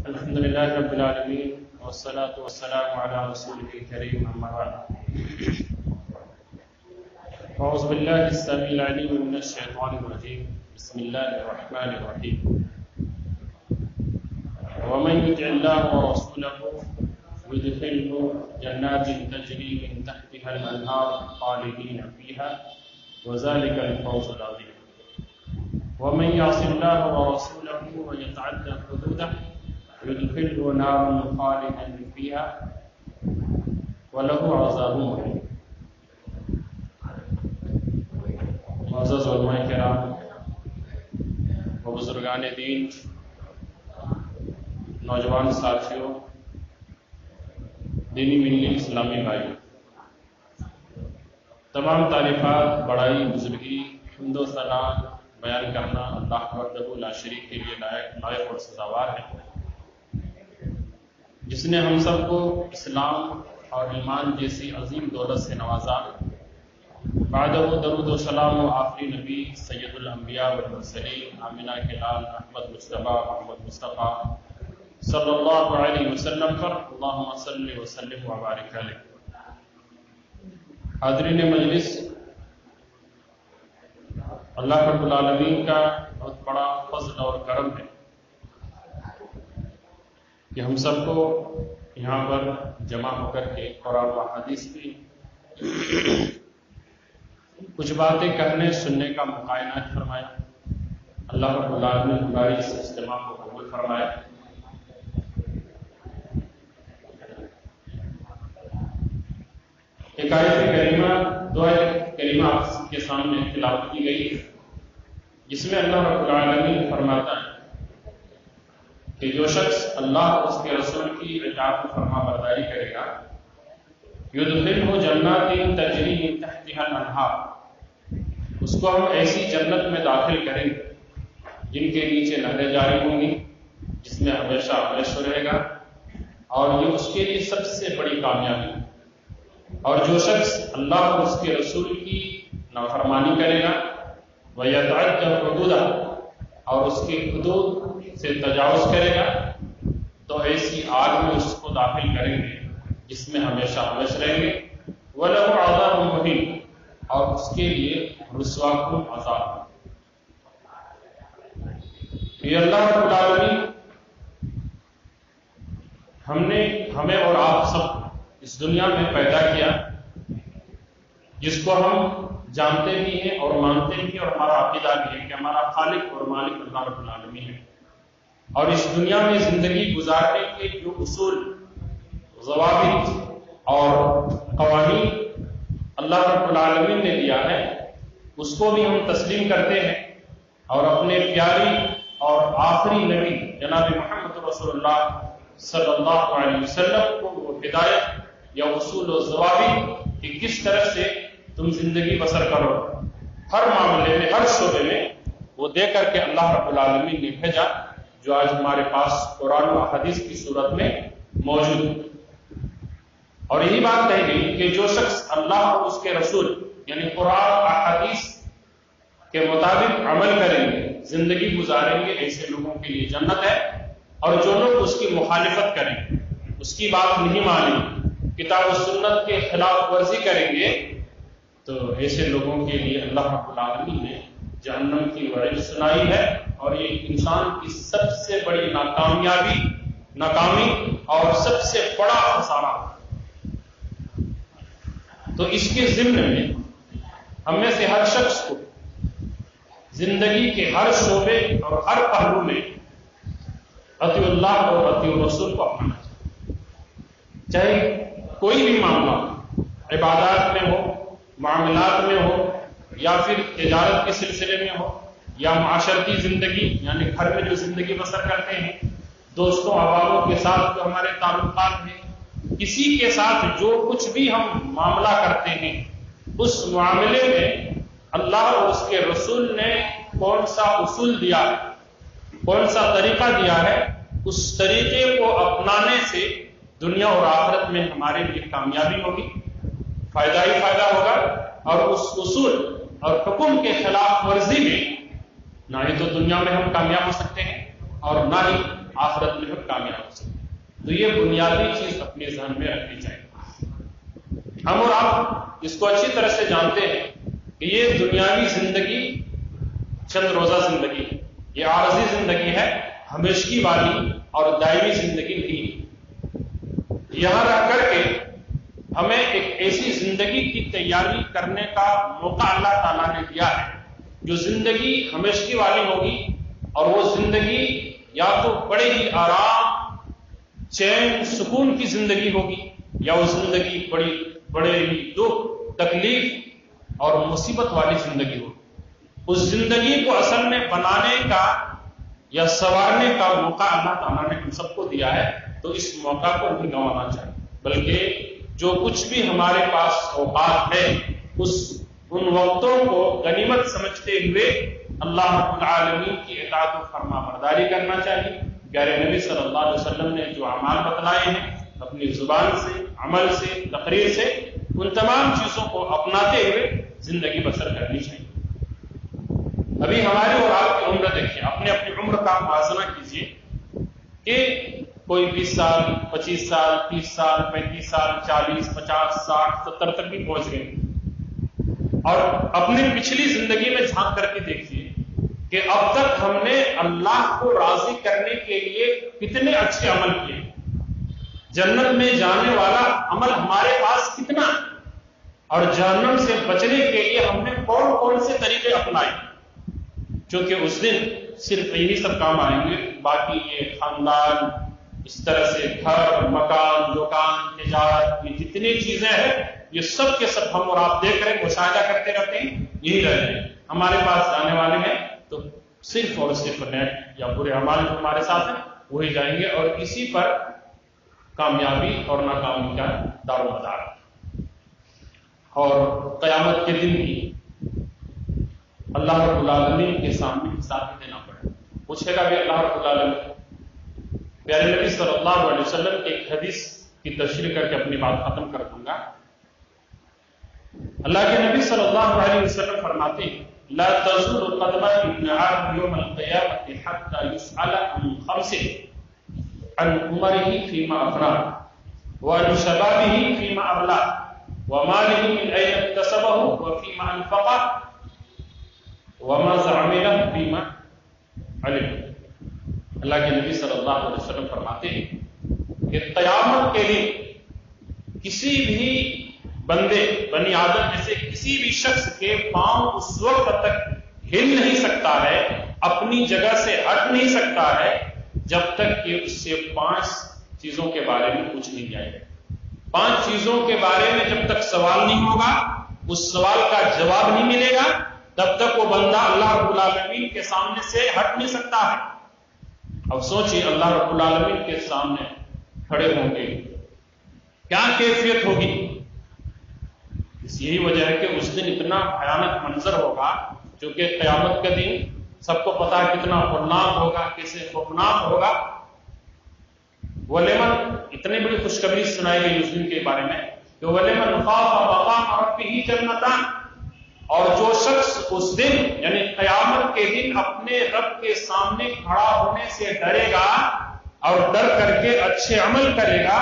الحمد لله رب العالمين والصلاة والسلام على رسوله الكريم أما بعد. أعوذ بالله السميع العليم من الشيطان الرجيم. بسم الله الرحمن الرحيم. ومن يطع الله ورسوله يدخله جنات تجري من تحتها الأنهار خالدين فيها وذلك الفوز العظيم. ومن يعص الله ورسوله ويتعدى حدوده يدخله نارا خالدا فيها وله عذاب مهين. معزز علماء کرام و بزرگان دین، نوجوان ساتھیوں، دینی ملی اسلامی بھائی، تمام تعریفات، بڑائی، بزرگی، حمد و ثنا بیان کرنا اللہ وحدہ لا شریک کے لیے لائق اور سزاوار ہے، جس نے ہم سب کو اسلام اور ایمان جیسی عظیم دولت سے نوازا. بعدہ درود و سلام و آخری نبی سید الانبیاء والمرسلین آمنہ کے لال احمد مصطفیٰ محمد مصطفیٰ صلی اللہ علیہ وسلم پر اللہم صلی وسلم و بارک علیہ. حاضرین مجلس، اللہ رب العالمین کا بہت بڑا فضل اور کرم ہے کہ ہم سب کو یہاں پر جمع ہو کر کے قرآن و حدیث کی کچھ باتیں کہنے سننے کا موقع عنایت فرمایا. اللہ رب العالمین ہماری اس اجتماع کو قبول فرمایا. ایک آیت کریمہ، دو آیت کریمہ آپ کے سامنے تلاوت کی گئی، جس میں اللہ رب العالمین فرماتا ہے کہ جو شخص اللہ اور اس کے رسول کی اطاعت و فرما برداری کرے گا، یدخلہ جنات تجری من تحتها الانہار، اس کو ہم ایسی جنت میں داخل کریں گے جن کے نیچے نہریں جاری ہوں گی، جس میں ہمیشہ ہمیشہ رہے گا، اور یہ اس کے لیے سب سے بڑی کامیابی ہے. اور جو شخص اللہ اور اس کے رسول کی نافرمانی کرے گا، وَيَتَعَدَّ حُدُودَهُ، اور اس کی حدود سے تجاوز کرے گا، تو ایسی آگ میں اس کو داخل کریں گے جس میں ہمیشہ ہمیشہ رہیں گے. وَلَهُ عَذَابٌ مُهِينٌ، اور اس کے لیے رسوا کن عذاب. یہ اللہ رب العالمین ہمیں اور آپ سب اس دنیا میں پیدا کیا، جس کو ہم جانتے بھی ہیں اور مانتے بھی ہیں، اور ہمارا عقیدہ بھی ہے کہ ہمارا خالق اور مالک اللہ رب العالمین ہے. اور اس دنیا میں زندگی گزارنے کے جو اصول، ضوابط اور قوانین اللہ رب العالمین نے دیا ہے، اس کو بھی ہم تسلیم کرتے ہیں، اور اپنے پیاری اور آخری نبی جناب محمد رسول اللہ صلی اللہ علیہ وسلم کو وہ ہدایت یا اصول و ضوابط کہ کس طرح سے تم زندگی بسر کرو، ہر معاملے میں، ہر شعبے میں وہ دے کر کے اللہ رب العالمین نے بھیجا، جو آج ہمارے پاس قرآن و حدیث کی صورت میں موجود ہے. اور یہی بات کہی گئی کہ جو شخص اللہ اور اس کے رسول یعنی قرآن و حدیث کے مطابق عمل کریں گے، زندگی گزاریں گے، ایسے لوگوں کے لیے جنت ہے. اور جو لوگ اس کی مخالفت کریں گے، اس کی بات نہیں مانیں، کتاب و سنت کے خلاف ورزی کریں گے، تو ایسے لوگوں کے لیے اللہ رب العالمین نے جہنم کی وعید سنائی ہے. اور یہ انسان کی سب سے بڑی ناکامی اور سب سے بڑا خسارہ. تو اس کے ضمن میں ہم میں سے ہر شخص کو زندگی کے ہر شعبے اور ہر پہلو میں اطیع اللہ اور اطیع الرسول کو اپنانا چاہیے. چاہے کوئی بھی معاملہ عبادات میں ہو، معاملات میں ہو، یا پھر تجارت کے سلسلے میں ہو، یا معاشرتی زندگی یعنی گھر میں جو زندگی بسر کرتے ہیں، دوستوں احبابوں کے ساتھ جو ہمارے تعلقات ہیں، کسی کے ساتھ جو کچھ بھی ہم معاملہ کرتے ہیں، اس معاملے میں اللہ اور اس کے رسول نے کون سا اصول دیا ہے، کون سا طریقہ دیا ہے، اس طریقے کو اپنانے سے دنیا اور آخرت میں ہمارے لیے کامیابی ہوگی، فائدہ ہی فائدہ ہوگا. اور اس اصول اور حکم کے خلاف ورزی میں نہ ہی تو دنیا میں ہم کامیاب ہو سکتے ہیں، اور نہ ہی آخرت میں ہم کامیاب ہو سکتے. تو یہ بنیادی چیز اپنے ذہن میں رکھنی چاہیے. ہم اور آپ اس کو اچھی طرح سے جانتے ہیں کہ یہ دنیاوی زندگی چند روزہ زندگی ہے، یہ عارضی زندگی ہے، ہمیشگی والی اور دائمی زندگی نہیں. یہاں رہ کر کے ہمیں ایک ایسی زندگی کی تیاری کرنے کا موقع اللہ تعالیٰ نے دیا ہے جو زندگی ہمیشگی والی ہوگی، اور وہ زندگی یا تو بڑے ہی آرام، چین، سکون کی زندگی ہوگی، یا وہ زندگی بڑے ہی دکھ، تکلیف اور مصیبت والی زندگی ہوگی. اس زندگی کو اصل میں بنانے کا یا سنوارنے کا موقع اللہ تعالیٰ نے ہم سب کو دیا ہے. تو اس موقع کو نہیں گنوانا چاہیے، بلکہ جو کچھ بھی ہمارے پاس اوقات ہے ان وقتوں کو غنیمت سمجھتے ہوئے اللہ رب العالمین کی اطاعت و فرما برداری کرنا چاہیے. پیارے نبی صلی اللہ علیہ وسلم نے جو اعمال بتلائے ہیں اپنی زبان سے، عمل سے، تقریر سے، ان تمام چیزوں کو اپناتے ہوئے زندگی بسر کرنی چاہیے. ابھی ہماری اور آپ کی عمر دیکھیں، اپنے اپنی عمر کا موازنہ کیجئے کہ کوئی 20 سال، 25 سال، 30 سال، 35 سال، 40، 50، 60، 70 تک بھی پہنچ گئے، اور اپنی پچھلی زندگی میں جھانک کر کے دیکھیے کہ اب تک ہم نے اللہ کو راضی کرنے کے لیے کتنے اچھے عمل کیے، جنت میں جانے والا عمل ہمارے پاس کتنا، اور جہنم سے بچنے کے لیے ہم نے کون کون سے طریقے اپنائے. چونکہ اس دن صرف یہی سب کام آئیں گے، باقی یہ خاندان، اس طرح سے گھر، مکان، دکان، تجارت، یہ جتنی چیزیں ہیں یہ سب کے سب ہم اور آپ دیکھ رہے ہیں، مشاہدہ کرتے رہتے ہیں، یہی رہ رہے ہیں. ہمارے پاس جانے والے ہیں تو صرف اور صرف نیک یا برے اعمال جو ہمارے ساتھ ہیں وہی جائیں گے، اور اسی پر کامیابی اور ناکامی کا دار و مدار. اور قیامت کے دن بھی اللہ رب العالمین کے سامنے حساب دینا پڑے، پوچھے گا بھی اللہ رب العالمین. پیارے نبی صلی اللہ علیہ وسلم کی ایک حدیث کی تشریح کر کے اپنی بات ختم کر دوں گا. اللہ کے نبی صلی اللہ علیہ وسلم فرماتے ہیں لا تزول قدم ابن آدم يوم القيامة حتى يسأل عن خمس: عن عمره فيما أفناه، وعن شبابه فيما أبلاه، وماله من أين اكتسبه وفيما أنفقه، وماذا عمل فيما علم. اللہ کے نبی صلی اللہ علیہ وسلم فرماتے ہیں کہ قیامت کے دن کسی بھی بندے، بنی آدم میں سے کسی بھی شخص کے پاؤں اس وقت تک ہل نہیں سکتا ہے، اپنی جگہ سے ہٹ نہیں سکتا ہے، جب تک کہ اس سے 5 چیزوں کے بارے میں پوچھ نہیں جائے گا. 5 چیزوں کے بارے میں جب تک سوال نہیں ہوگا، اس سوال کا جواب نہیں ملے گا، تب تک وہ بندہ اللہ رب العالمین کے سامنے سے ہٹ نہیں سکتا ہے. اب سوچئے اللہ رب العالمین کے سامنے کھڑے ہوں گے، کیا کیفیت ہوگی؟ اس یہی وجہ ہے کہ اس دن اتنا بھیانک منظر ہوگا، کیونکہ قیامت کا دن سب کو پتا ہے کتنا ہولناک ہوگا، کیسے خوفناک ہوگا. وَلِمَنْ اتنی بڑی خوشخبری سنائی گئی اس دن کے بارے میں کہ وَلِمَنْ خَافَ مَقَامَ رَبِّهِ جَنَّتَانِ، اور جو شخص اس دن یعنی قیامت کے دن اپنے رب کے سامنے کھڑا ہونے سے ڈرے گا اور ڈر کر کے اچھے عمل کرے گا.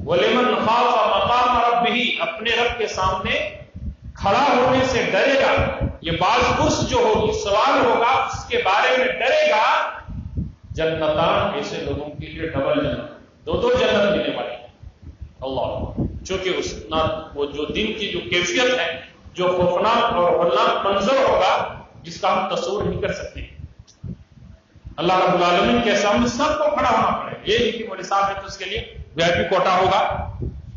وَلِمَنْ خَافَ مَقَامَ رَبِّهِ، اپنے رب کے سامنے کھڑا ہونے سے ڈرے گا. یہ باز پرس جو ہوگی، سوال ہوگا، اس کے بارے میں ڈرے گا. جنتان، ایسے لوگوں کے لیے ڈبل جنت، 2 جنت ملنے والی. اللہ، چونکہ اس وہ جو دن کی جو کیفیت ہے، جو خوفناک اور ہولناک منظر ہوگا جس کا ہم تصور نہیں کر سکتے. اللہ رب العالمین کے سامنے سب کو کھڑا ہونا پڑے. یہ نہیں کہ مولوی صاحب ہے تو اس کے لیے وی آئی پی کوٹا ہوگا،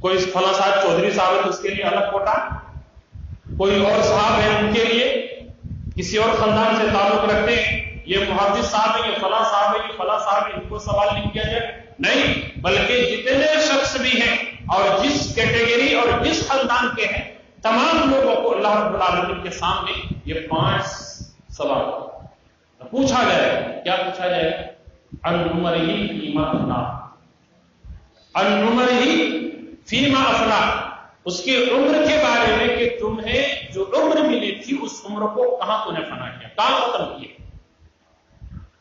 کوئی فلاں صاحب چودھری صاحب ہے تو اس کے لیے الگ کوٹا، کوئی اور صاحب ہے ان کے لیے کسی اور خاندان سے تعلق رکھتے ہیں، یہ محدث صاحب ہے، یہ فلاں صاحب ہے، یہ فلاں صاحب ہے، ان کو سوال نہیں کیا جائے. نہیں، بلکہ جتنے شخص بھی ہیں اور جس کیٹیگری اور جس خاندان کے ہیں، تمام لوگوں کو اللہ رب العالمین کے سامنے یہ 5 سوال پوچھا جائے گا. کیا پوچھا جائے گا؟ عن عمرہ فیما افنا، عن عمرہ فیما افنا، اس کی عمر کے بارے میں کہ تمہیں جو عمر ملی تھی اس عمر کو کہاں تو نے فنا کیا، کہاں ختم کیا.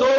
2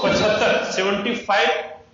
75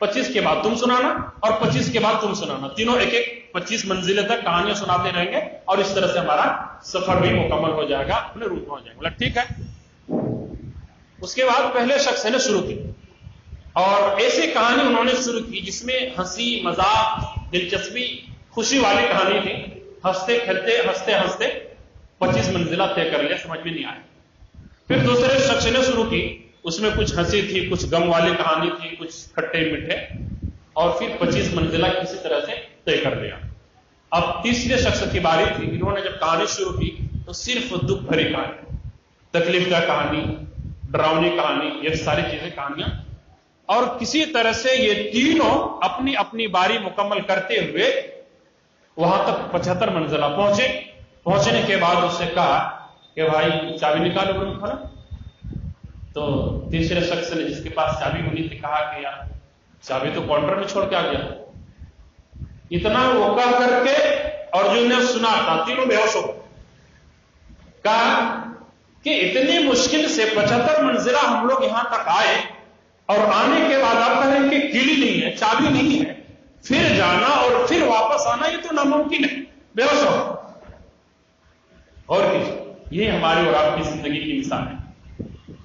25 کے بعد تم سنانا اور 25 کے بعد تم سنانا، تینوں ایک ایک 25 منزلیں تک کہانیاں سناتے رہیں گے اور اس طرح سے ہمارا سفر بھی مکمل ہو جائے گا، اپنے روم پہنچ جائے گا۔ بولا ٹھیک ہے۔ اس کے بعد پہلے شخص نے شروع کی اور ایسی کہانی انہوں نے شروع کی جس میں ہنسی مذاق دلچسپی خوشی والی کہانی تھی۔ ہنستے کھیلتے ہنستے ہنستے 25 منزلہ طے کر لیا، سمجھ میں نہیں آیا۔ پھر دوسرے شخص نے شروع کی، اس میں کچھ ہنسی تھی، کچھ غم والی کہانی تھی، کچھ کھٹے میٹھے، اور پھر 25 منزلہ کسی طرح سے طے کر لیا۔ اب تیسرے شخص کی باری تھی، انہوں نے جب کہانی شروع کی تو صرف دکھ بھری کہانی، تکلیف دہ کہانی، ڈراؤنی کہانی، یہ ساری چیزیں کہانیاں، اور کسی طرح سے یہ تینوں اپنی اپنی باری مکمل کرتے ہوئے وہاں تک 75 منزلہ پہنچے۔ پہنچنے کے بعد اس سے کہا کہ بھائی چابی نکالو روم کھولا۔ تو تیسرے شخص نے جس کے پاس چابی ہونی تھی کہا کہ یار چابی تو کاؤنٹر میں چھوڑ کے آ گیا۔ اتنا وہ کہہ کر کے اور جو نے سنا تھا تینوں بے ہوش ہو گئے۔ کہا کہ اتنی مشکل سے 75 منزلہ ہم لوگ یہاں تک آئے اور آنے کے بعد آپ کہیں کہ کیلی نہیں ہے، چابی نہیں ہے، پھر جانا اور پھر واپس آنا یہ تو ناممکن ہے، بے ہوش ہو۔ اور یہ ہماری اور آپ کی زندگی کی مثال ہے۔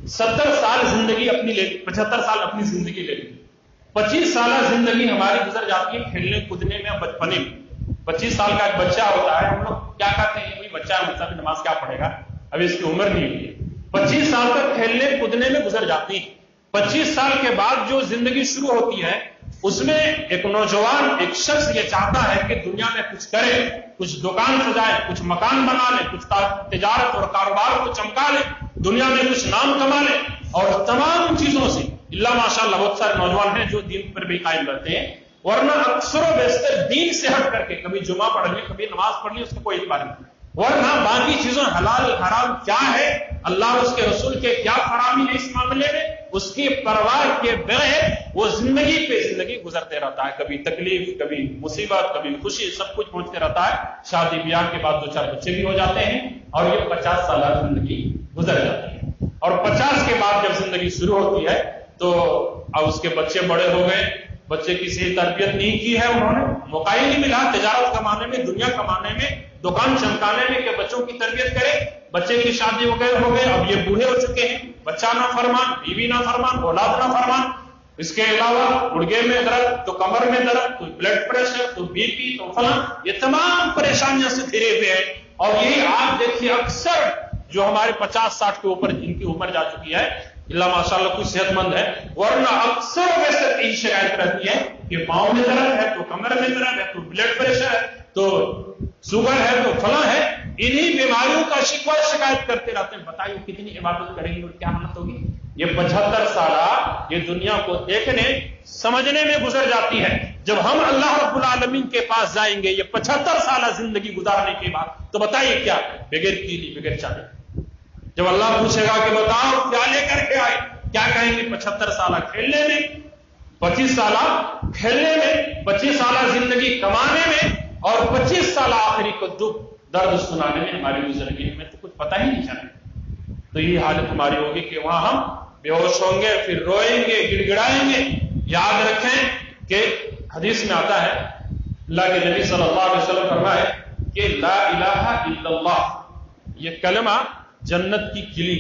70 سال زندگی اپنی لے لی، 75 سال اپنی زندگی لے لی، 25 سالہ زندگی ہماری گزر جاتی ہے کھیلنے کودنے میں، بچپنے میں۔ 25 سال کا ایک بچہ ہوتا ہے، ہم لوگ کیا کہتے ہیں کوئی بچہ ہے مطلب نماز کیا پڑھے گا، ابھی اس کی عمر نہیں ہوئی ہے۔ 25 سال تک کھیلنے کودنے میں گزر جاتی ہے۔ 25 سال کے بعد جو زندگی شروع ہوتی ہے اس میں ایک نوجوان ایک شخص یہ چاہتا ہے کہ دنیا میں کچھ کرے، کچھ دکان سجائے، کچھ مکان بنا لے، کچھ تجارت اور کاروبار کو چمکا لے، دنیا میں کچھ نام کما لے، اور تمام چیزوں سے اللہ ماشاءاللہ بہت سارے نوجوان ہیں جو دین پر بھی قائم رہتے ہیں، ورنہ اکثر و بیشتر دین سے ہٹ کر کے کبھی جمعہ پڑھ لی، کبھی نماز پڑھ لی، اس کا کوئی اعتبار نہیں، ورنہ باقی چیزوں حلال حرام کیا ہے، اللہ اس کے رسول کے کیا فراہمی ہے اس معاملے میں، اس کی پرواہ کے بغیر وہ زندگی پہ زندگی گزرتے رہتا ہے، کبھی تکلیف، کبھی مصیبت، کبھی خوشی، سب کچھ پہنچتے رہتا ہے۔ شادی بیاہ کے بعد 2-4 بچے بھی ہو جاتے ہیں اور یہ 50 سالہ زندگی گزر جاتی ہے۔ اور 50 کے بعد جب زندگی شروع ہوتی ہے تو اب اس کے بچے بڑے ہو گئے، بچے کی صحیح تربیت نہیں کی ہے انہوں نے، موقع ہی نہیں ملا تجارت کمانے میں، دنیا کمانے میں، دکان چمکانے میں کہ بچوں کی تربیت کرے، بچے کی شادی وغیرہ ہو گئے، اب یہ بوڑھے ہو چکے ہیں، بچہ نہ فرمان، بیوی نہ فرمان، اولاد نہ فرمان، اس کے علاوہ گڑگے میں درد، تو کمر میں درد، تو بلڈ پریشر، تو بی پی، تو فلاں، یہ تمام پریشانیاں سے گھرے ہوئے ہیں۔ اور یہ آپ دیکھیے اکثر جو ہمارے 50-60 کے اوپر جن کی عمر جا چکی ہے، اللہ ماشاءاللہ کوئی صحت مند ہے، ورنہ اکثر ویسے یہی شکایت رہتی ہے کہ پاؤں میں درد ہے، تو کمر میں درد ہے، تو بلڈ پریشر ہے، تو شوگر ہے، تو فلاں ہے، انہی بیماریوں کا شکوہ شکایت کرتے رہتے ہیں۔ بتائیے کتنی عبادت کریں گے اور کیا حالت ہوگی؟ یہ 75 سالہ یہ دنیا کو دیکھنے سمجھنے میں گزر جاتی ہے۔ جب ہم اللہ رب العالمین کے پاس جائیں گے یہ 75 سالہ زندگی گزارنے کے بعد، تو بتائیے کیا بغیر کیلی بغیر چابی، جب اللہ پوچھے گا کہ بتاؤ کیا لے کر کے آئے، کیا کہیں گے 75 سالہ کھیلنے میں، 25 سالہ کھیلنے میں، 25 سالہ زندگی کمانے میں، اور 25 سالہ آخری کو دکھ درد سنانے میں ہماری گزر گئی، ہمیں تو کچھ پتہ ہی نہیں چلا۔ تو یہ حالت ہماری ہوگی کہ وہاں ہم بے ہوش ہوں گے، پھر روئیں گے، گڑ گڑائیں گے۔ یاد رکھیں کہ حدیث میں آتا ہے اللہ کے نبی صلی اللہ علیہ وسلم فرمائے کہ لا الہ الا اللہ، یہ کلمہ جنت کی کلی،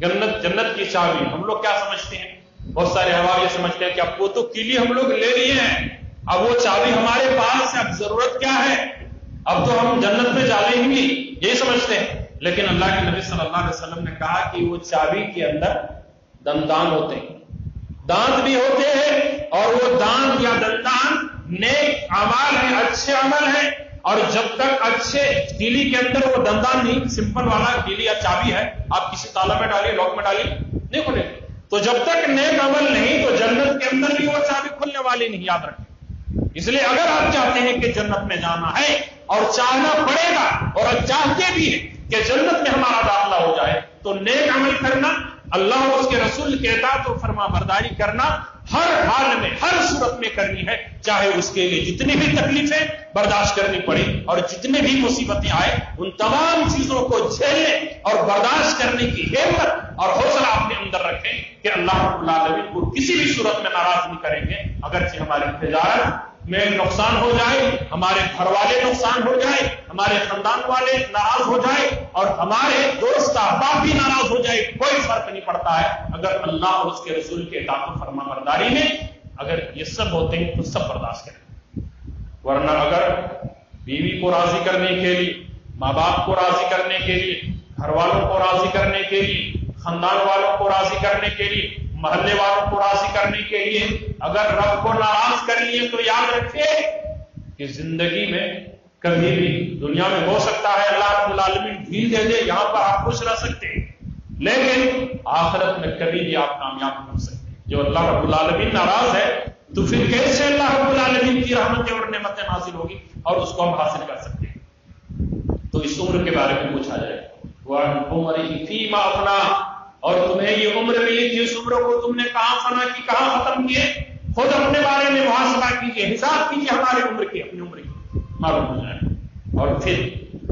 جنت کی چابی۔ ہم لوگ کیا سمجھتے ہیں؟ بہت سارے ہم یہ سمجھتے ہیں کہ اب وہ تو کلی ہم لوگ لے لیے ہیں، اب وہ چابی ہمارے پاس ہے، اب ضرورت کیا ہے، اب تو ہم جنت میں جائیں گے، یہی سمجھتے ہیں۔ لیکن اللہ کے نبی صلی اللہ علیہ وسلم نے کہا کہ وہ چابی کے اندر دندان ہوتے ہیں، دانت بھی ہوتے ہیں، اور وہ دانت یا دندان نیک اعمال ہیں، اچھے عمل ہیں، اور جب تک اچھے کیلی کے اندر وہ دندان نہیں، سمپل والا کیلی یا چابی ہے، آپ کسی تالا میں ڈالیے، لاک میں ڈالیے، نہیں کھلے، تو جب تک نیک عمل نہیں تو جنت کے اندر بھی وہ چابی کھلنے والی نہیں، یاد رکھیں۔ اس لیے اگر آپ چاہتے ہیں کہ جنت میں جانا ہے، اور چاہنا پڑے گا، اور چاہتے بھی ہیں کہ جنت میں ہمارا داخلہ ہو جائے، تو نیک عمل کرنا، اللہ اور اس کے رسول کے اطاعت و فرما برداری کرنا ہر حال میں، ہر صورت میں کرنی ہے، چاہے اس کے لیے جتنی بھی تکلیفیں برداشت کرنی پڑے اور جتنے بھی مصیبتیں آئے، ان تمام چیزوں کو جھیلنے اور برداشت کرنے کی ہمت اور حوصلہ اپنے اندر رکھیں کہ اللہ رب العالمین کو کسی بھی صورت میں ناراض نہیں کریں گے. اگرچہ ہماری تجارت میں نقصان ہو جائے، ہمارے گھر والے نقصان ہو جائے، ہمارے خاندان والے ناراض ہو جائے اور ہمارے دوست احباب بھی ناراض ہو جائے، کوئی فرق نہیں پڑتا ہے اگر اللہ اور اس کے رسول کے اطاعت و فرما برداری میں اگر یہ سب ہوتے ہیں تو سب برداشت کریں. ورنہ اگر بیوی کو راضی کرنے کے لیے، ماں باپ کو راضی کرنے کے لیے، گھر والوں کو راضی کرنے کے لیے، خاندان والوں کو راضی کرنے کے لیے، محلے والوں کو راضی کرنے کے لیے اگر رب کو ناراض کر لیے تو یاد رکھیے کہ زندگی میں کبھی بھی دنیا میں ہو سکتا ہے اللہ رب العالمین ڈھیل دے دے، یہاں پر آپ خوش رہ سکتے ہیں، لیکن آخرت میں کبھی بھی آپ کامیاب نہیں ہو سکتے. جو اللہ رب العالمین ناراض ہے تو پھر کیسے اللہ رب العالمین کی رحمتیں اور نعمتیں حاصل ہوگی اور اس کو ہم حاصل کر سکتے ہیں. تو اس عمر کے بارے میں پوچھا جائے وَعَنْ عُمَرِهِ فِيمَا أَفْنَىٰ، اور تمہیں یہ عمر ملی تھی، اس عمر کو تم نے کہاں فنا کی، کہاں ختم کیے؟ خود اپنے بارے میں محاسبہ کیجیے، حساب کیجیے ہماری عمر کی، اپنی عمر کی معلوم ہو جائے. اور پھر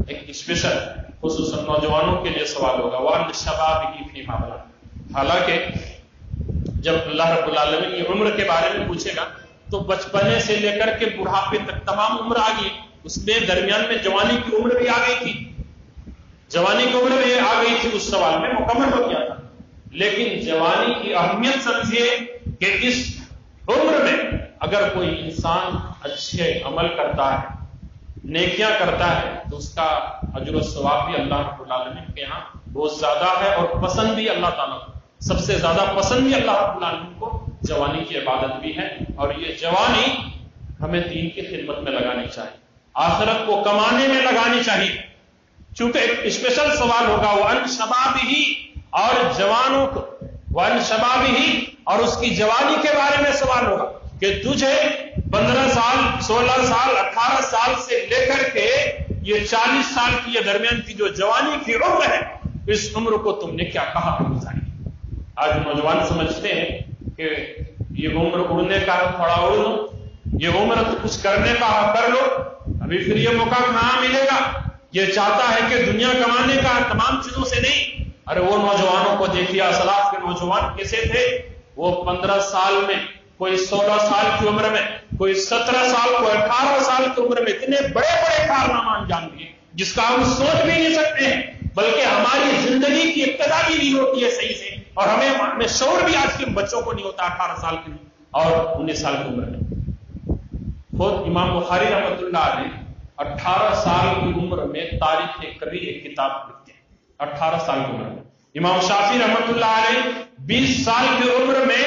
ایک اسپیشل خصوصاً نوجوانوں کے لیے سوال ہوگا وَعَنْ شَبَابِهِ فِيمَا بَلَغَ. حالانکہ جب اللہ رب العالمین یہ عمر کے بارے میں پوچھے گا تو بچپنے سے لے کر کے بڑھاپے تک تمام عمر آ گئی، اس میں درمیان میں جوانی کی عمر بھی آ گئی تھی، جوانی کی عمر بھی آ گئی تھی، اس سوال میں مکمل ہو گیا تھا. لیکن جوانی کی اہمیت سمجھیے کہ اس عمر میں اگر کوئی انسان اچھے عمل کرتا ہے، نیکیاں کرتا ہے تو اس کا اجر و ثواب بھی اللہ رب العالمین کے ہاں بہت زیادہ ہے، اور پسند بھی اللہ تعالیٰ کو، سب سے زیادہ پسند بھی اللہ رب العالمین کو جوانی کی عبادت بھی ہے. اور یہ جوانی ہمیں دین کی خدمت میں لگانی چاہیے، آخرت کو کمانے میں لگانی چاہیے. چونکہ ایک اسپیشل سوال ہوگا وَعَنْ شَبَابِهِ، اور جوانوں کو وَعَنْ شَبَابِهِ، اور اس کی جوانی کے بارے میں سوال ہوگا کہ تجھے 15 سال 16 سال 18 سال سے لے کر کے یہ 40 سال کی یہ درمیان کی جو جوانی کی عمر ہے، اس عمر کو تم نے کیا کہا گزاری. آج نوجوان سمجھتے ہیں کہ یہ عمر اڑنے کا ہے، تھوڑا اڑ لو، یہ عمر کچھ کرنے کا ہے، کر لو، ابھی پھر یہ موقع کہاں ملے گا. یہ چاہتا ہے کہ دنیا کمانے کا تمام چیزوں سے نہیں. ارے وہ نوجوانوں کو دیکھیے، اسلاف کے نوجوان کیسے تھے، وہ 15 سال میں، کوئی 16 سال کی عمر میں، کوئی 17 سال کو 18 سال کی عمر میں اتنے بڑے بڑے کارنامے انجام دیے جس کا ہم سوچ بھی نہیں سکتے ہیں، بلکہ ہماری زندگی کی ابتدا بھی نہیں ہوتی ہے صحیح سے، اور ہمیں شعور بھی آج کے بچوں کو نہیں ہوتا 18 سال کی اور 19 سال کی عمر میں. خود امام بخاری رحمۃ اللہ علیہ 18 سال کی عمر میں تاریخ کبیر ایک کتاب لکھتے ہیں، 18 سال کی عمر میں. امام شافعی رحمۃ اللہ علیہ 20 سال کی عمر میں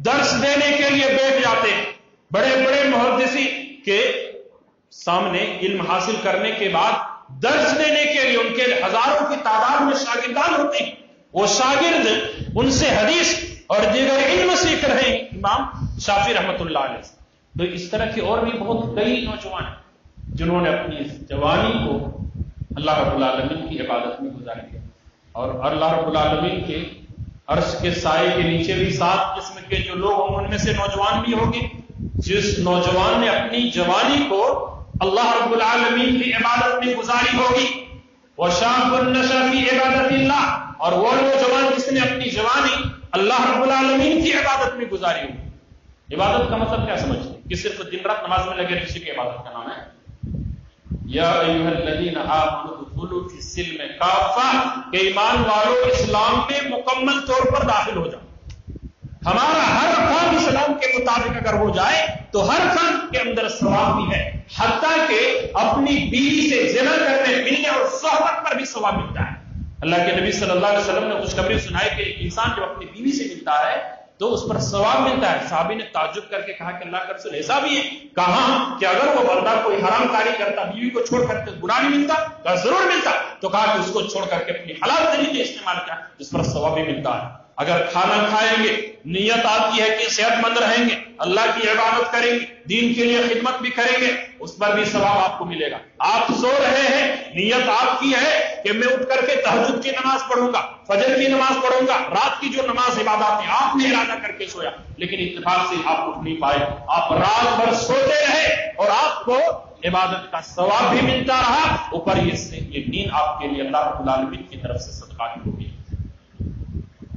درس دینے کے لیے بیٹھ جاتے ہیں. بڑے بڑے محدثین کے سامنے علم حاصل کرنے کے بعد درس دینے کے لیے ان کے ہزاروں کی تعداد میں شاگردان ہوتے ہیں. وہ شاگرد ان سے حدیث اور دیگر علم سیکھ رہے ہیں امام شافعی رحمۃ اللہ علیہ. تو اس طرح کے اور بھی بہت کئی نوجوان ہیں جنہوں نے اپنی جوانی کو اللہ رب العالمین کی عبادت میں گزار دیا. اور اللہ رب العالمین کے عرش کے سائے کے نیچے بھی 7 قسم کے جو لوگ ہوں ان میں سے نوجوان بھی ہوں گے. جس نوجوان نے اپنی جوانی کو اللہ رب العالمین کی عبادت میں گزاری ہوگی، وَشَابٌ نَشَأَ فِي عِبَادَةِ اللَّهِ، اور وہ نوجوان جس نے اپنی جوانی اللہ رب العالمین کی عبادت میں گزاری ہوگی. عبادت کا مطلب کیا سمجھتے ہیں کہ صرف دن رات نماز میں لگے رہنے کی عبادت کا نام ہے؟ یا ایھا الذین آمنوا ادخلوا فی السلم کافہ، کہ ایمان والو اسلام میں مکمل طور پر داخل ہو جاؤ. ہمارا ہر کام اسلام کے مطابق اگر ہو جائے تو ہر کام کے اندر ثواب بھی ہے، حتیٰ کہ اپنی بیوی سے زنا کرنے، ملنے اور صحبت پر بھی ثواب ملتا ہے. اللہ کے نبی صلی اللہ علیہ وسلم نے خوشخبری سنائی کہ ایک انسان جب اپنی بیوی سے ملتا ہے تو اس پر ثواب ملتا ہے. صحابی نے تعجب کر کے کہا کہ اللہ کا رسول ایسا بھی ہے؟ کہا کہ اگر وہ بندہ کوئی حرام کاری کرتا، بیوی کو چھوڑ کر کے گناہ نہیں ملتا؟ کہا ضرور ملتا. تو کہا کہ اس کو چھوڑ کر کے اپنی حلال طریقے استعمال کیا جس پر ثواب بھی ملتا ہے. اگر کھانا کھائیں گے، نیت آپ کی ہے کہ صحت مند رہیں گے، اللہ کی عبادت کریں گے، دین کے لیے خدمت بھی کریں گے، اس پر بھی ثواب آپ کو ملے گا. آپ سو رہے ہیں، نیت آپ کی ہے کہ میں اٹھ کر کے تہجد کی نماز پڑھوں گا، فجر کی نماز پڑھوں گا، رات کی جو نماز عبادات ہیں آپ نے ارادہ کر کے سویا، لیکن اتفاق سے آپ اٹھ نہیں پائے، آپ رات بھر سوتے رہے اور آپ کو عبادت کا ثواب بھی ملتا رہا، اوپر یہ نیند آپ کے لیے اللہ رب العالمین کی طرف سے صدقہ کی ہوگی.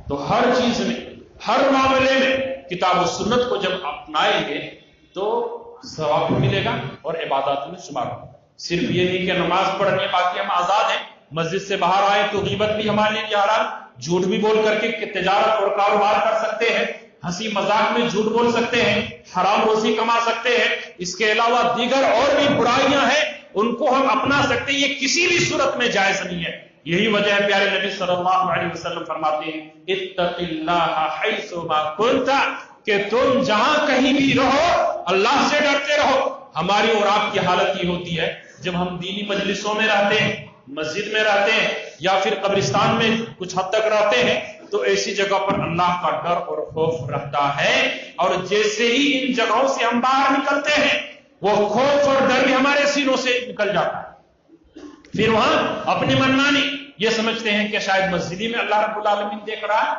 تو ہر چیز میں، ہر معاملے میں کتاب و سنت کو جب اپنائیں گے تو ثواب بھی ملے گا اور عبادات میں شمار ہوگا۔ صرف یہ نہیں کہ نماز پڑھنے باقی ہم آزاد ہیں، مسجد سے باہر آئے تو غیبت بھی ہمارے لیے حرام، جھوٹ بھی بول کر کے تجارت اور کاروبار کر سکتے ہیں، ہنسی مذاق میں جھوٹ بول سکتے ہیں، حرام روزی کما سکتے ہیں، اس کے علاوہ دیگر اور بھی برائیاں ہیں ان کو ہم اپنا سکتے ہیں، یہ کسی بھی صورت میں جائز نہیں ہے۔ یہی وجہ ہے پیارے نبی صلی اللہ علیہ وسلم فرماتے ہیں اتق اللہ حیث ما کنت، کہ تم جہاں کہیں بھی رہو اللہ سے ڈرتے رہو۔ ہماری اور آپ کی حالت یہ ہوتی ہے جب ہم دینی مجلسوں میں رہتے ہیں، مسجد میں رہتے ہیں یا پھر قبرستان میں کچھ حد تک رہتے ہیں تو ایسی جگہ پر اللہ کا ڈر اور خوف رہتا ہے، اور جیسے ہی ان جگہوں سے ہم باہر نکلتے ہیں وہ خوف اور ڈر بھی ہمارے سینوں سے نکل جاتا ہے۔ پھر وہاں اپنی منمانی یہ سمجھتے ہیں کہ شاید مسجد میں اللہ رب العالمین دیکھ رہا ہے،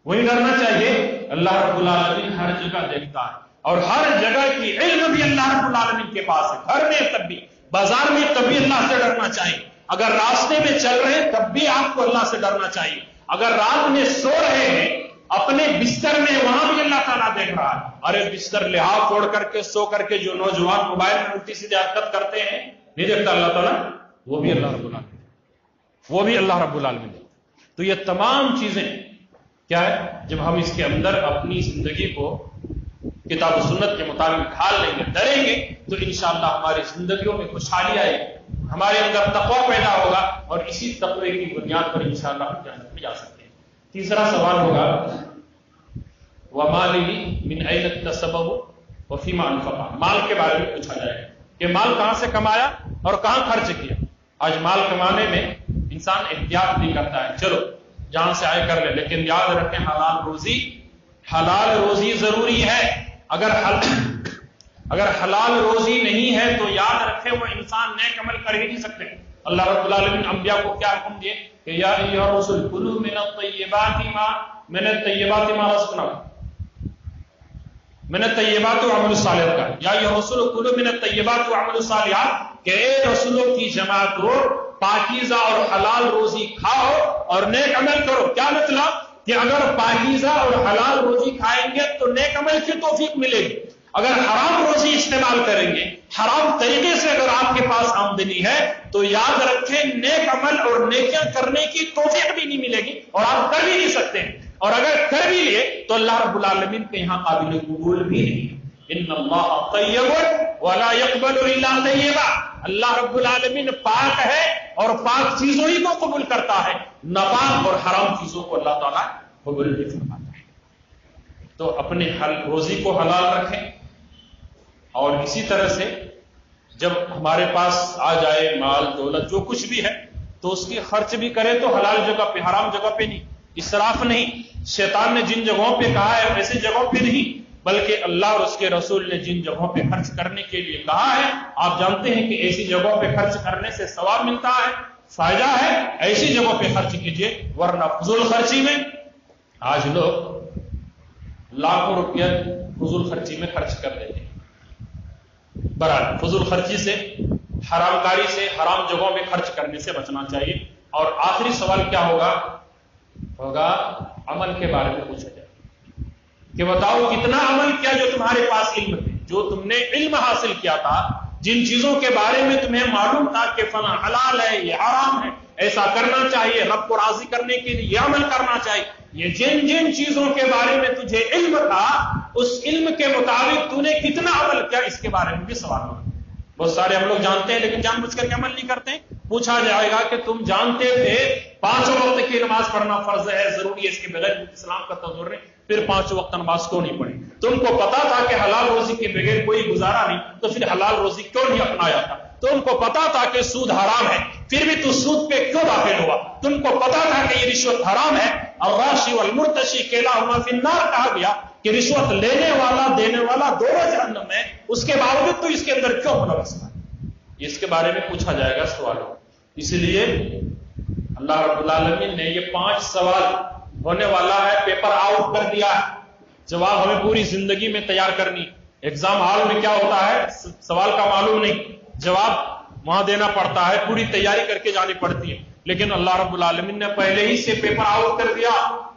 وہی ڈرنا چاہیے۔ اللہ رب العالمین ہر جگہ دیکھتا ہے اور ہر جگہ کی علم بھی اللہ رب العالمین کے پاس ہے، گھر میں تب بھی، بازار میں تب بھی اللہ سے ڈرنا چاہیے، اگر راستے میں چل رہے ہیں تب بھی آپ کو اللہ سے ڈرنا چاہیے، اگر رات میں سو رہے ہیں اپنے بستر میں وہاں بھی اللہ تعالیٰ دیکھ رہا ہے۔ ارے بستر لحاظ چھوڑ کر کے سو کر کے جو نوجوان موبائل میں الٹی سیدھی حرکت کرتے ہیں نہیں دیکھتا اللہ تعالیٰ؟ وہ بھی اللہ رب العالمین، وہ بھی اللہ رب العالمین۔ تو یہ تمام چیزیں کیا ہے، جب ہم اس کے اندر اپنی زندگی کو کتاب و سنت کے مطابق ڈھال لیں گے، ڈریں گے، تو انشاءاللہ ہماری زندگیوں میں خوشحالی آئے گی، ہمارے اندر تقوی پیدا ہوگا اور اسی تقوی کی بنیاد پر انشاءاللہ ہم جنت میں جا سکتے ہیں۔ تیسرا سوال ہوگا وَمَالِهِ مِنْ أَيْنَ اكْتَسَبَهُ وَفِيمَا أَنْفَقَهُ، مال کے بارے میں پوچھا جائے گا کہ مال کہاں سے کمایا اور کہاں خرچ کیا۔ آج مال کمانے میں انسان احتیاط نہیں کرتا ہے، چلو جہاں سے آئے کر لے، لیکن یاد رکھیں حلال روزی ضروری ہے۔ اگر حلال روزی نہیں ہے تو یاد رکھے وہ انسان نیک عمل کر ہی نہیں سکتے۔ اللہ رب العالمین انبیاء کو کیا حکم دیے کہ یا ایھا الرسل کلوا من الطیبات ما رزقناکم، من الطیبات وعملوا الصالحات کا، یا ایھا الرسل کلوا من الطیبات وعملوا الصالحات، کہ اے رسولوں کی جماعت رو پاکیزہ اور حلال روزی کھاؤ اور نیک عمل کرو۔ کیا مطلب کہ اگر پاکیزہ اور حلال روزی کھائیں گے تو نیک عمل کی توفیق ملے گی، اگر حرام روزی استعمال کریں گے، حرام طریقے سے اگر آپ کے پاس آمدنی ہے تو یاد رکھیں نیک عمل اور نیکیاں کرنے کی توفیق بھی نہیں ملے گی اور آپ کر بھی نہیں سکتے ہیں، اور اگر کر بھی لیے تو اللہ رب العالمین کے یہاں قابل قبول بھی نہیں۔ ان اللہ طیب ولا يقبل الا طیبا، اللہ رب العالمین پاک ہے اور پاک چیزوں ہی کو قبول کرتا ہے، ناپاک اور حرام چیزوں کو اللہ تعالیٰ قبول نہیں فرماتا ہے۔ تو اپنے روزی کو حلال رکھیں، اور اسی طرح سے جب ہمارے پاس آ جائے مال دولت جو کچھ بھی ہے تو اس کی خرچ بھی کریں تو حلال جگہ پہ، حرام جگہ پہ نہیں، اسراف نہیں۔ شیطان نے جن جگہوں پہ کہا ہے ایسے جگہوں پہ نہیں، بلکہ اللہ اور اس کے رسول نے جن جگہوں پہ خرچ کرنے کے لیے کہا ہے، آپ جانتے ہیں کہ ایسی جگہوں پہ خرچ کرنے سے ثواب ملتا ہے، فائدہ ہے، ایسی جگہوں پہ خرچ کیجئے، ورنہ فضول خرچی میں آج لوگ لاکھوں روپیہ فضول خرچی میں خرچ کر دیتے ہیں۔ برحال فضول خرچی سے، حرام کاری سے، حرام جگہوں میں خرچ کرنے سے بچنا چاہیے۔ اور آخری سوال کیا ہوگا عمل کے بارے میں پوچھا جائے کہ بتاؤ کتنا عمل کیا جو تمہارے پاس علم ہے، جو تم نے علم حاصل کیا تھا، جن چیزوں کے بارے میں تمہیں معلوم تھا کہ فلاں حلال ہے، یہ حرام ہے، ایسا کرنا چاہیے، رب کو راضی کرنے کے لیے یہ عمل کرنا چاہیے، یہ جن جن چیزوں کے بارے میں تجھے علم تھا اس علم کے مطابق تو نے کتنا عمل کیا، اس کے بارے میں بھی سوال ہوگا۔ بہت سارے ہم لوگ جانتے ہیں لیکن جان بوجھ کر کے عمل نہیں کرتے ہیں۔ پوچھا جائے گا کہ تم جانتے تھے 5 وقت کی نماز پڑھنا فرض ہے، ضروری ہے، اس کے بغیر اسلام کا تصور نہیں، پھر 5 وقت نماز کیوں نہیں پڑھی؟ تم کو پتا تھا کہ حلال روزی کے بغیر کوئی گزارا نہیں، تو پھر حلال روزی کیوں نہیں اپنایا تھا؟ تم کو پتا تھا کہ سود حرام ہے، پھر بھی تو سود پہ کیوں داخل ہوا؟ تم کو پتا تھا کہ یہ رشوت حرام ہے، الراشی والمرتشی کلاہما فی النار کہا گیا کہ رشوت لینے والا دینے والا دونوں جہنم میں، اس کے باوجود تو اس کے اندر کیوں ملوث ہے؟ اس کے بارے میں پوچھا جائے گا سوالوں۔ اس لیے اللہ رب العالمین نے یہ 5 سوال ہونے والا ہے، پیپر آؤٹ کر دیا ہے، جواب ہمیں پوری زندگی میں تیار کرنی۔ ایگزام ہال میں کیا ہوتا ہے سوال کا معلوم نہیں، جواب وہاں دینا پڑتا ہے، پوری تیاری کر کے جانی پڑتی ہے۔ لیکن اللہ رب العالمین نے پہلے ہی سے پیپر آؤٹ کر دیا،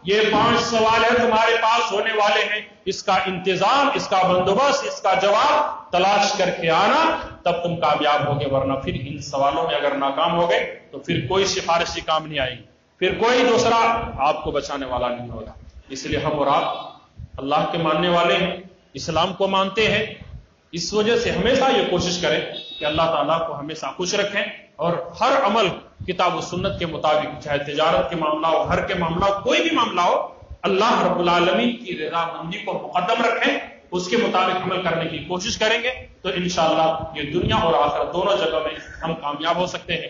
یہ 5 سوال ہے تمہارے پاس ہونے والے ہیں، اس کا انتظام، اس کا بندوبست، اس کا جواب تلاش کر کے آنا، تب تم کامیاب ہوگے، ورنہ پھر ان سوالوں میں اگر ناکام ہو گئے تو پھر کوئی سفارشی کام نہیں آئے گی، پھر کوئی دوسرا آپ کو بچانے والا نہیں ہوگا۔ اس لیے ہم اور آپ اللہ کے ماننے والے ہیں، اسلام کو مانتے ہیں، اس وجہ سے ہمیشہ یہ کوشش کریں کہ اللہ تعالیٰ کو ہمیشہ خوش رکھیں اور ہر عمل کتاب و سنت کے مطابق، چاہے تجارت کے معاملہ ہو، گھر کے معاملہ ہو، کوئی بھی معاملہ ہو، اللہ رب العالمین کی رضامندی کو مقدم رکھیں، اس کے مطابق عمل کرنے کی کوشش کریں گے تو انشاءاللہ یہ دنیا اور آخرت دونوں جگہ میں ہم کامیاب ہو سکتے ہیں۔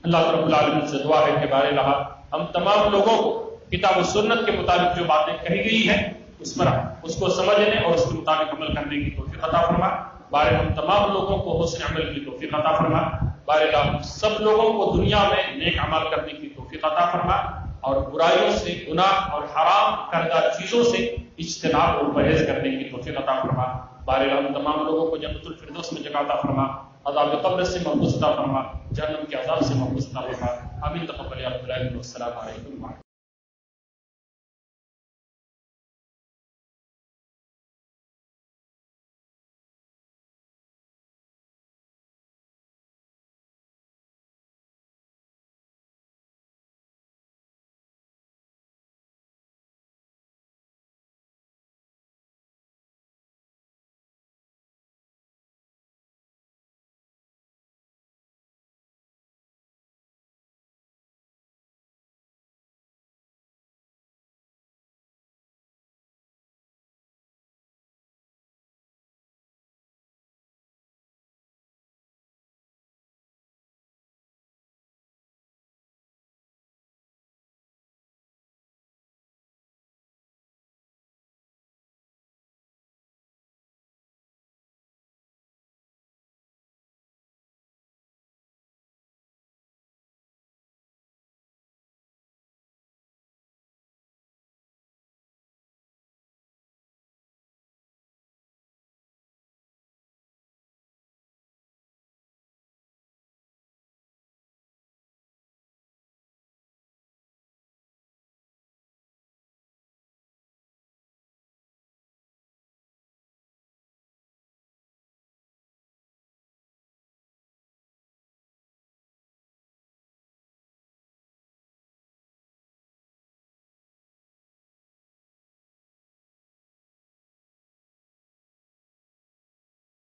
اللہ رب العالمین سے دعا ہے کہ بارے اللہ ہم تمام لوگوں کو کتاب و سنت کے مطابق جو باتیں کہی گئی ہیں اس کو سمجھنے اور اس کے مطابق عمل کرنے کی توفیق عطا فرما۔ بارے ہم تمام لوگوں کو حسن عمل کی توفیق عطا فرما۔ بارے اللہ سب لوگوں کو دنیا میں نیک عمل کرنے کی توفیق عطا فرما اور برائیوں سے، گناہ اور حرام کردہ چیزوں سے اجتناب اور پرہیز کرنے کی توفیق عطا فرما۔ بارے اللہ ہم تمام لوگوں کو جنت الفردوس میں جگہ عطا فرما، عذاب قبر سے محفوظ عطا فرما، جہنم کے عذاب سے محفوظ عطا فرما۔ آمین تقبل یا رب العالمین۔ السلام علیکم۔